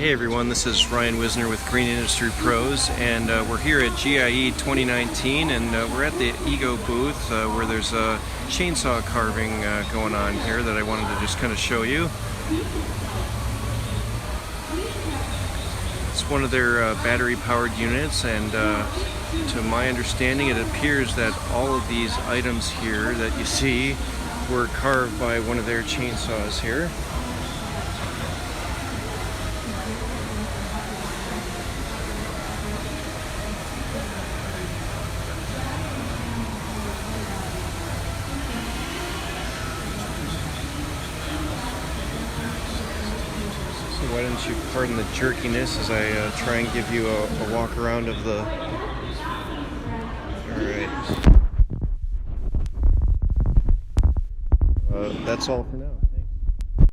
Hey everyone, this is Ryan Wisner with Green Industry Pros, and we're here at GIE 2019, and we're at the Ego booth where there's a chainsaw carving going on here that I wanted to just kind of show you. It's one of their battery-powered units, and to my understanding, it appears that all of these items here that you see were carved by one of their chainsaws here. Why don't you pardon the jerkiness as I try and give you a walk around of the... Alright. That's all for now.